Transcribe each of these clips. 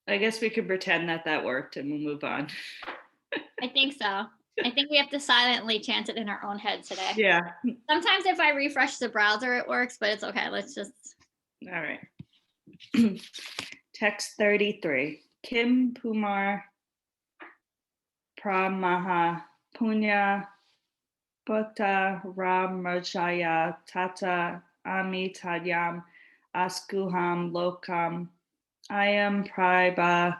I guess we could pretend that that worked and we'll move on. I think so. I think we have to silently chant it in our own head today. Yeah. Sometimes if I refresh the browser, it works, but it's okay. Let's just. All right. Text 33. Kim Pumar Pramaha Punya Bhakta Ramajaya Tata Amitayam Askuham Lokam Ayam Praiba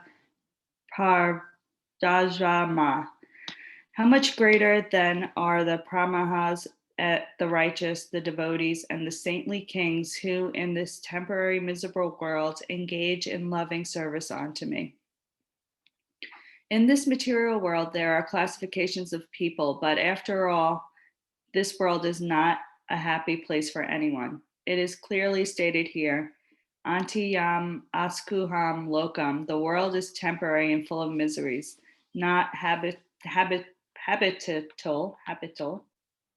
Pardajama. How much greater then are the Pramahas, the righteous, the devotees, and the saintly kings who in this temporary miserable world engage in loving service unto me. In this material world, there are classifications of people, but after all, this world is not a happy place for anyone. It is clearly stated here, Antiyam askuham lokam, the world is temporary and full of miseries, not habitable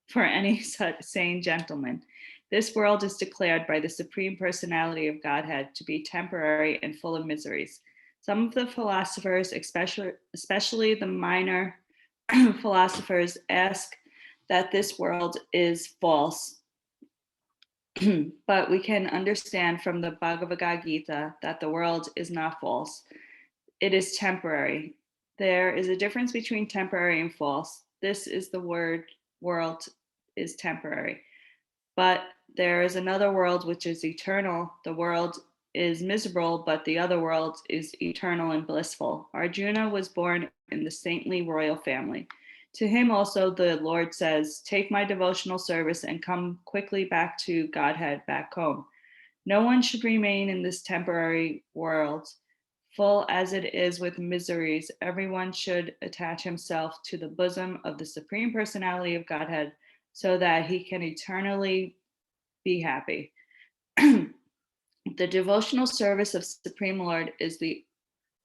for any such sane gentleman. This world is declared by the Supreme Personality of Godhead to be temporary and full of miseries. Some of the philosophers, especially the minor philosophers, ask that this world is false. But we can understand from the Bhagavad Gita that the world is not false. It is temporary. There is a difference between temporary and false. This is the world is temporary. But there is another world which is eternal. The world is miserable, but the other world is eternal and blissful. Arjuna was born in the saintly royal family. To him also the Lord says, take my devotional service and come quickly back to Godhead, back home. No one should remain in this temporary world, full as it is with miseries. Everyone should attach himself to the bosom of the Supreme Personality of Godhead so that he can eternally be happy. The devotional service of Supreme Lord is the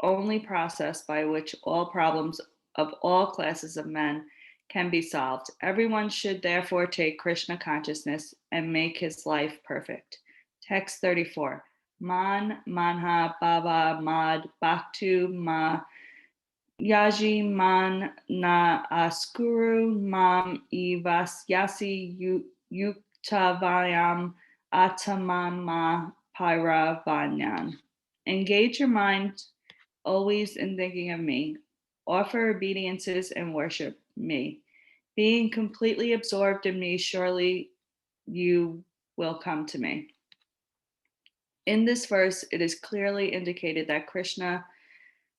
only process by which all problems of all classes of men can be solved. Everyone should therefore take Krishna consciousness and make his life perfect. Text 34. Man manha baba mad bhaktu ma yaji man na askuru mam ivasyasi yuktavayam atamama pyravanyan. Engage your mind always in thinking of me. Offer obediences and worship me. Being completely absorbed in me, surely you will come to me. In this verse, it is clearly indicated that Krishna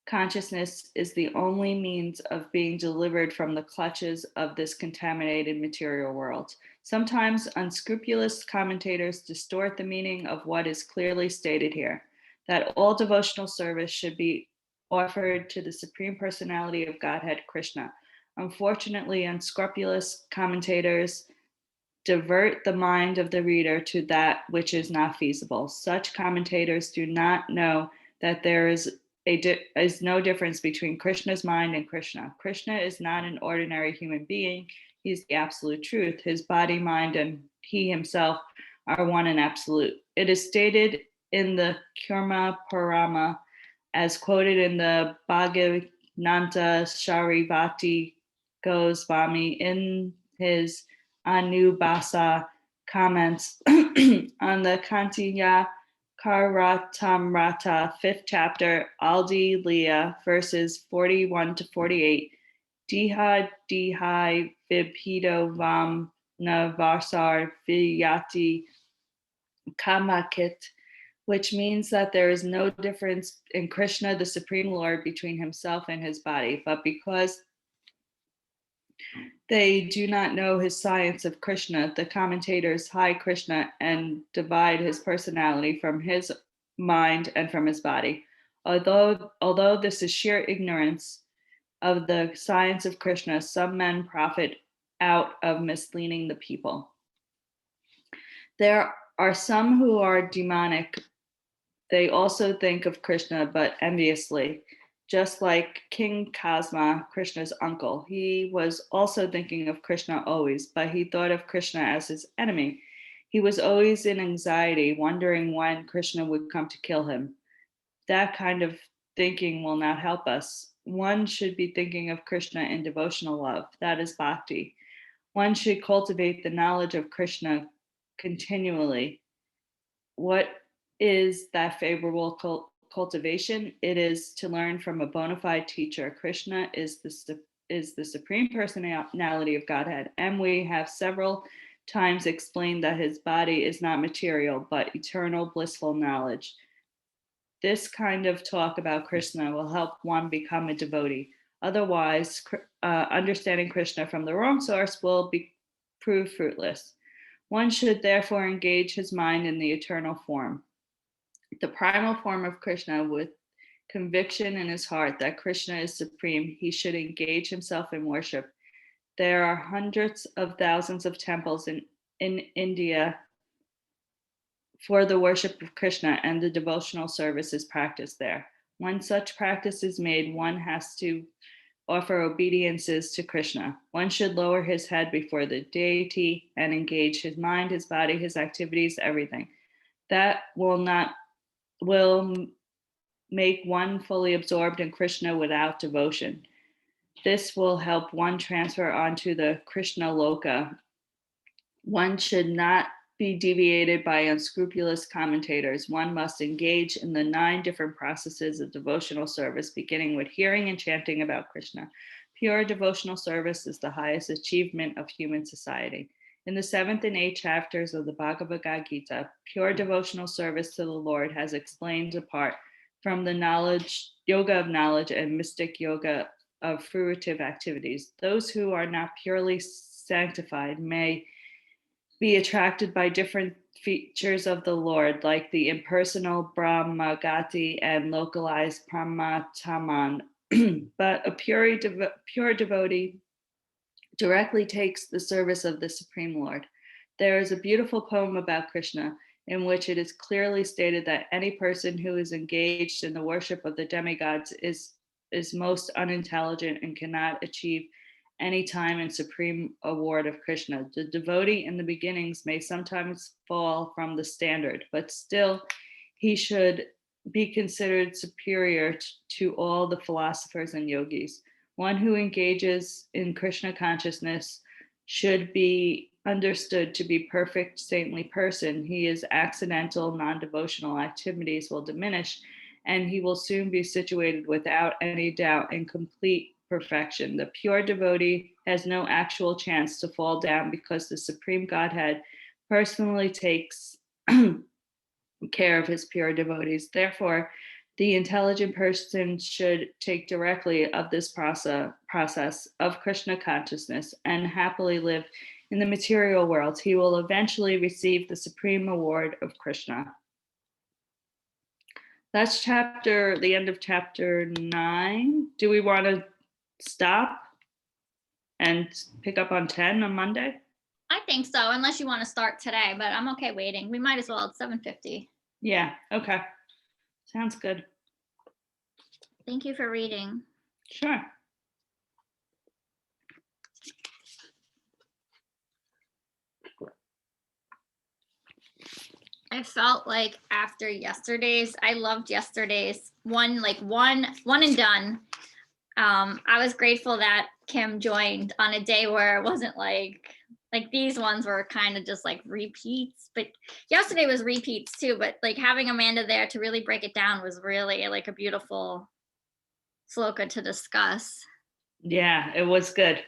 consciousness is the only means of being delivered from the clutches of this contaminated material world. Sometimes unscrupulous commentators distort the meaning of what is clearly stated here, that all devotional service should be offered to the Supreme Personality of Godhead, Krishna. Unfortunately, unscrupulous commentators divert the mind of the reader to that which is not feasible. Such commentators do not know that there is no difference between Krishna's mind and Krishna. Krishna is not an ordinary human being. He's the absolute truth. His body, mind, and he himself are one and absolute. It is stated in the Kurma Purana, as quoted in the Bhagavad Sharivati Goswami in his Anubhasa comments on the Kantiya Karatamrata, 5th chapter, Aldi Leah, verses 41 to 48. Diha Dihai Vibhido Vam Navasar Viyati Kamakit, which means that there is no difference in Krishna, the Supreme Lord, between himself and his body. But because they do not know his science of Krishna, the commentators hide Krishna and divide his personality from his mind and from his body. Although this is sheer ignorance of the science of Krishna, some men profit out of misleading the people. There are some who are demonic. They also think of Krishna, but enviously. Just like King Kasma, Krishna's uncle. He was also thinking of Krishna always, but he thought of Krishna as his enemy. He was always in anxiety, wondering when Krishna would come to kill him. That kind of thinking will not help us. One should be thinking of Krishna in devotional love. That is bhakti. One should cultivate the knowledge of Krishna continually. What is that favorable cultivation? It is to learn from a bona fide teacher. Krishna is the supreme personality of Godhead, and we have several times explained that his body is not material but eternal blissful knowledge. This kind of talk about Krishna will help one become a devotee. Otherwise, understanding Krishna from the wrong source will prove fruitless. One should therefore engage his mind in the eternal form, the primal form of Krishna, with conviction in his heart that Krishna is supreme. He should engage himself in worship. There are hundreds of thousands of temples in India for the worship of Krishna, and the devotional service is practiced there. When such practice is made, one has to offer obediences to Krishna. One should lower his head before the deity and engage his mind, his body, his activities, everything. That will make one fully absorbed in Krishna without devotion. This will help one transfer onto the Krishna Loka. One should not be deviated by unscrupulous commentators. One must engage in the 9 different processes of devotional service, beginning with hearing and chanting about Krishna. Pure devotional service is the highest achievement of human society. In the 7th and 8th chapters of the Bhagavad Gita, pure devotional service to the Lord has explained apart from the yoga of knowledge and mystic yoga of fruitive activities. Those who are not purely sanctified may be attracted by different features of the Lord, like the impersonal Brahmagati and localized Paramattaman. But a pure devotee directly takes the service of the Supreme Lord. There is a beautiful poem about Krishna in which it is clearly stated that any person who is engaged in the worship of the demigods is most unintelligent and cannot achieve any time in supreme award of Krishna. The devotee in the beginnings may sometimes fall from the standard, but still he should be considered superior to all the philosophers and yogis. One who engages in Krishna consciousness should be understood to be perfect saintly person. He is accidental non-devotional activities will diminish, and he will soon be situated without any doubt in complete perfection. The pure devotee has no actual chance to fall down because the Supreme Godhead personally takes care of his pure devotees. Therefore, the intelligent person should take directly of this process of Krishna consciousness and happily live in the material world. He will eventually receive the supreme award of Krishna. That's the end of chapter 9. Do we want to stop and pick up on 10 on Monday? I think so, unless you want to start today, but I'm okay waiting. We might as well. It's 7:50. Yeah, okay. Sounds good. Thank you for reading. Sure. I felt like after yesterday's, I loved yesterday's one and done. I was grateful that Kim joined on a day where it wasn't like these ones were kind of just like repeats, but yesterday was repeats too, but like having Amanda there to really break it down was really like a beautiful Shloka to discuss. Yeah, it was good.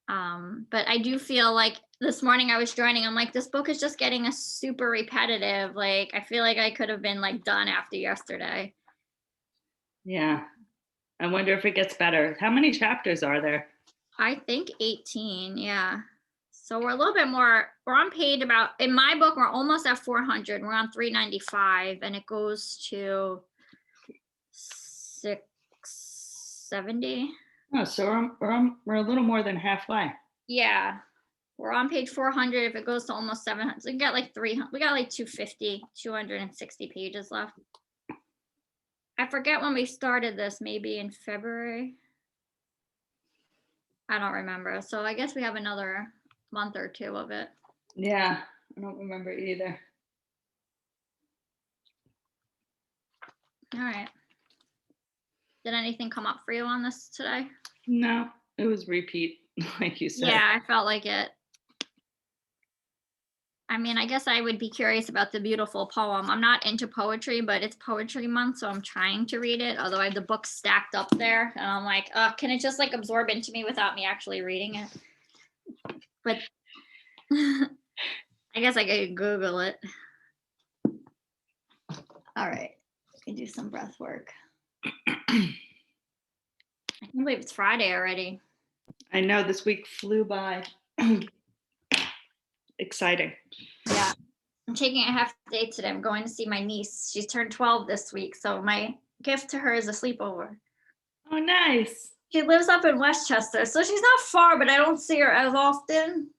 But I do feel like this morning I was joining, I'm like, this book is just getting a super repetitive. Like, I feel like I could have been like done after yesterday. Yeah. I wonder if it gets better. How many chapters are there? I think 18. Yeah. So we're a little bit more, we're on page about, in my book, we're almost at 400. We're on 395 and it goes to 670. Oh, so we're a little more than halfway. Yeah. We're on page 400. If it goes to almost 700, so we got like 300, we got like 260 pages left. I forget when we started this, maybe in February. I don't remember. So I guess we have another month or two of it. Yeah, I don't remember either. All right. Did anything come up for you on this today? No, it was repeat, like you said. Yeah, I felt like it. I mean, I guess I would be curious about the beautiful poem. I'm not into poetry, but it's poetry month, so I'm trying to read it. Although I have the book stacked up there, and I'm like, can it just like absorb into me without me actually reading it? But I guess I could Google it. All right, I can do some breath work. I can't believe it's Friday already. I know this week flew by. Exciting. Yeah. I'm taking a half day today. I'm going to see my niece. She's turned 12 this week, so my gift to her is a sleepover. Oh, nice. She lives up in Westchester, so she's not far, but I don't see her as often.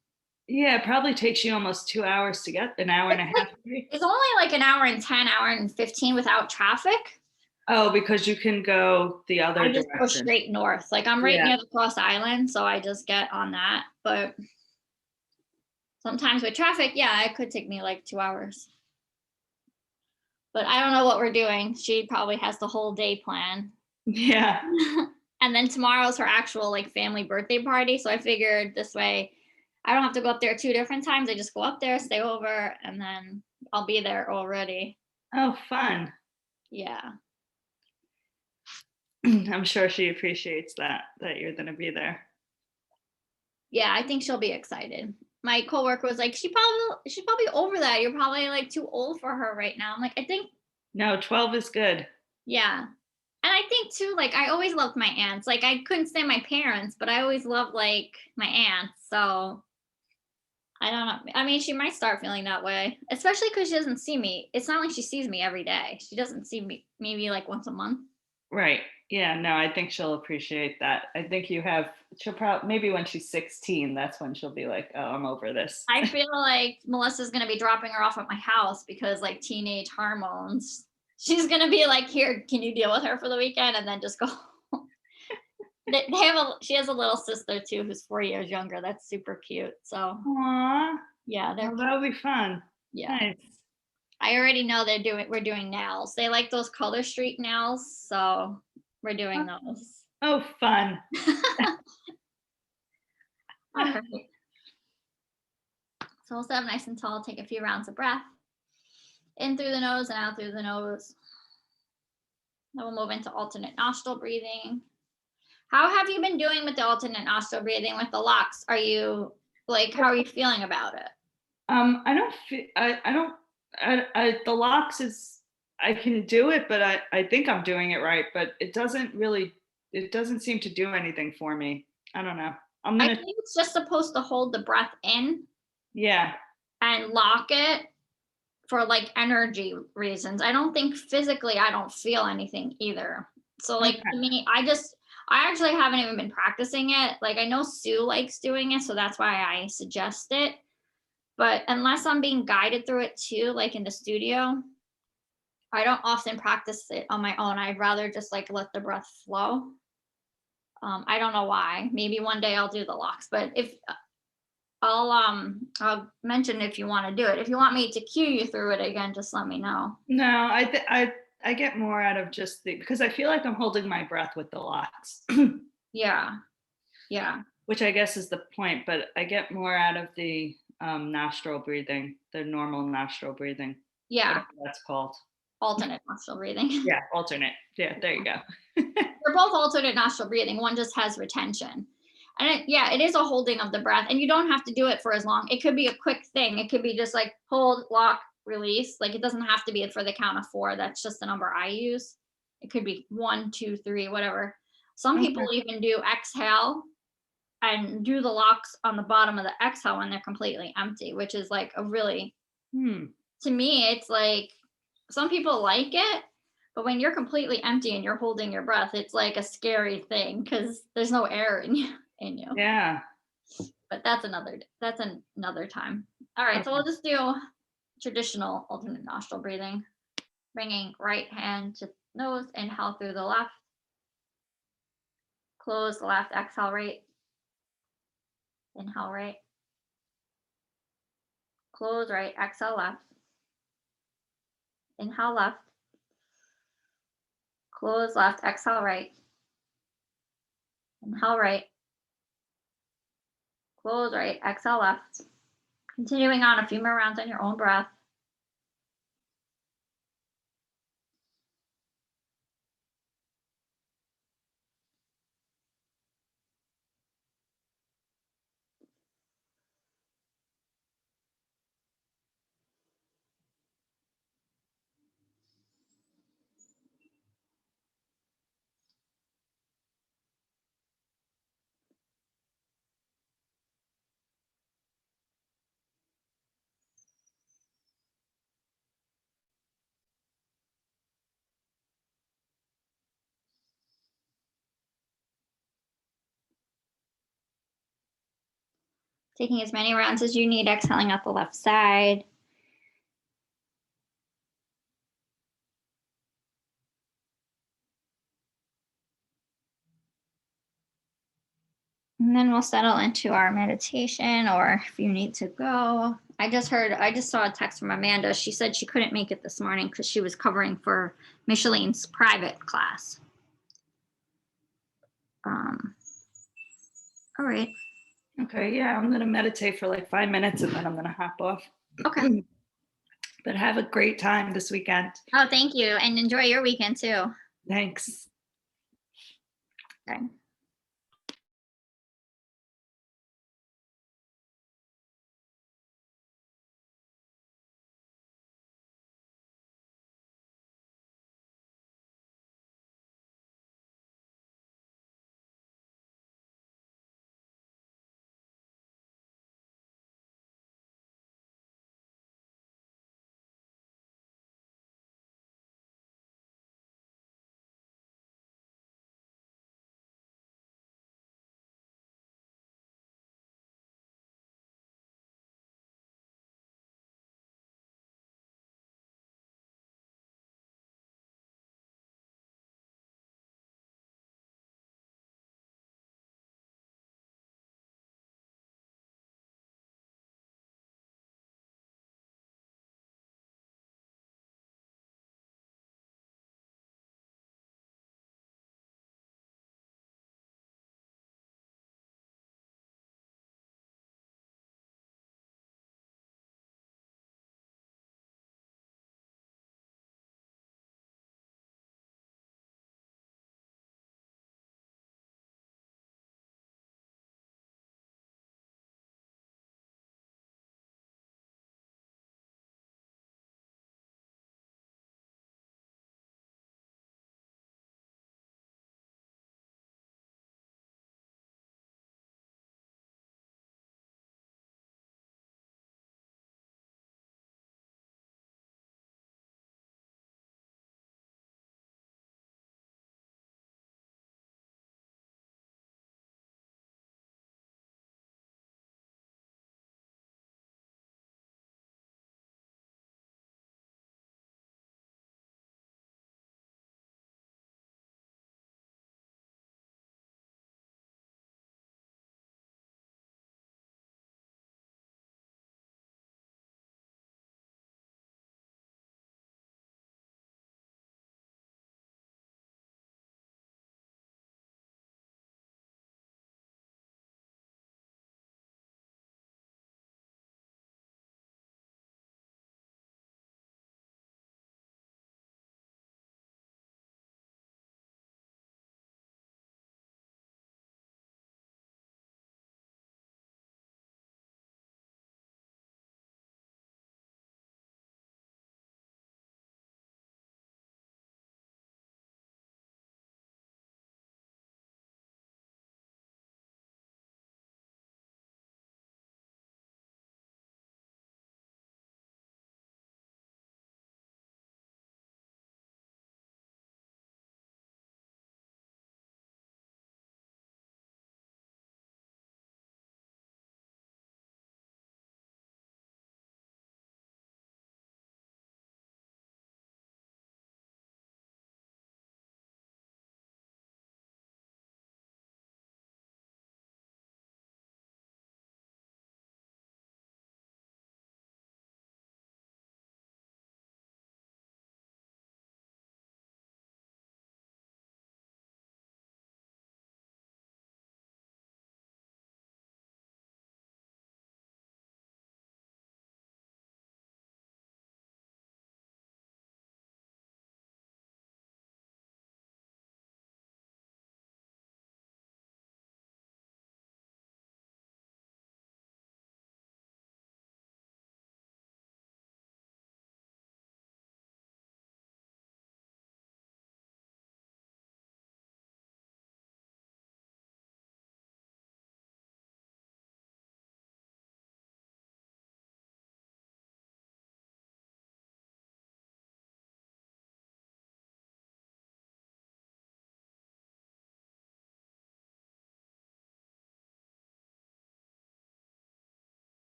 Yeah, it probably takes you almost 2 hours to get, an hour and a half. It's only like an hour and 10, hour and 15 without traffic. Oh, because you can go the other I just go direction. straight north. Like I'm right Yeah. near the Cross Island, so I just get on that. But sometimes with traffic, yeah, it could take me like 2 hours. But I don't know what we're doing. She probably has the whole day plan. Yeah. And then tomorrow's her actual like family birthday party. So I figured this way I don't have to go up there 2 different times. I just go up there, stay over, and then I'll be there already. Oh, fun. Yeah. I'm sure she appreciates that you're going to be there. Yeah, I think she'll be excited. My coworker was like, she's probably over that. You're probably like too old for her right now. I'm like, I think, No, 12 is good. yeah. And I think too, like I always loved my aunts. Like I couldn't stand my parents, but I always loved like my aunts. So I don't know. I mean, she might start feeling that way, especially because she doesn't see me. It's not like she sees me every day. She doesn't see me maybe like once a month. Right. Yeah, no, I think she'll appreciate that. I think she'll probably, maybe when she's 16, that's when she'll be like, oh, I'm over this. I feel like Melissa's going to be dropping her off at my house because like teenage hormones. She's going to be like, here, can you deal with her for the weekend? And then just go. She has a little sister too, who's 4 years younger. That's super cute. So Aww. yeah, That'll be fun. yeah. Nice. I already know we're doing nails. They like those color streak nails. So we're doing those. Oh, fun. All right. So we'll sit up nice and tall, take a few rounds of breath. In through the nose and out through the nose. Then we'll move into alternate nostril breathing. How have you been doing with the alternate nostril breathing with the locks? Are you like, how are you feeling about it? I don't feel, I don't, the locks is, I can do it, but I think I'm doing it right, but it doesn't seem to do anything for me. I don't know. I think it's just supposed to hold the breath in. Yeah. And lock it for like energy reasons. I don't think physically I don't feel anything either. So like to me, I actually haven't even been practicing it. Like I know Sue likes doing it, so that's why I suggest it. But unless I'm being guided through it too, like in the studio, I don't often practice it on my own. I'd rather just like let the breath flow. I don't know why. Maybe one day I'll do the locks, but if I'll mention if you want to do it. If you want me to cue you through it again, just let me know. No, I get more out of just because I feel like I'm holding my breath with the locks. Yeah. Yeah. Which I guess is the point, but I get more out of the nostril breathing, the normal nostril breathing. Yeah. That's called. Alternate nostril breathing. Yeah, alternate. Yeah, there you go. They're both alternate nostril breathing. One just has retention. And it is a holding of the breath. And you don't have to do it for as long. It could be a quick thing. It could be just like hold, lock, release. Like it doesn't have to be for the count of 4. That's just the number I use. It could be 1, 2, 3, whatever. Some people even do exhale and do the locks on the bottom of the exhale when they're completely empty, which is like a really, to me, it's like some people like it, but when you're completely empty and you're holding your breath, it's like a scary thing because there's no air in you. Yeah. But that's another time. All right, so we'll just do traditional alternate nostril breathing. Bringing right hand to nose, inhale through the left. Close the left, exhale right. Inhale right. Close right, exhale left. Inhale left. Close left, exhale right. Inhale right. Close right, exhale left. Continuing on a few more rounds on your own breath. Taking as many rounds as you need, exhaling out the left side. And then we'll settle into our meditation, or if you need to go. I just saw a text from Amanda. She said she couldn't make it this morning because she was covering for Micheline's private class. All right. Okay, yeah, I'm gonna meditate for like 5 minutes and then I'm gonna hop off. Okay. But have a great time this weekend. Oh, thank you. And enjoy your weekend too. Thanks. Okay.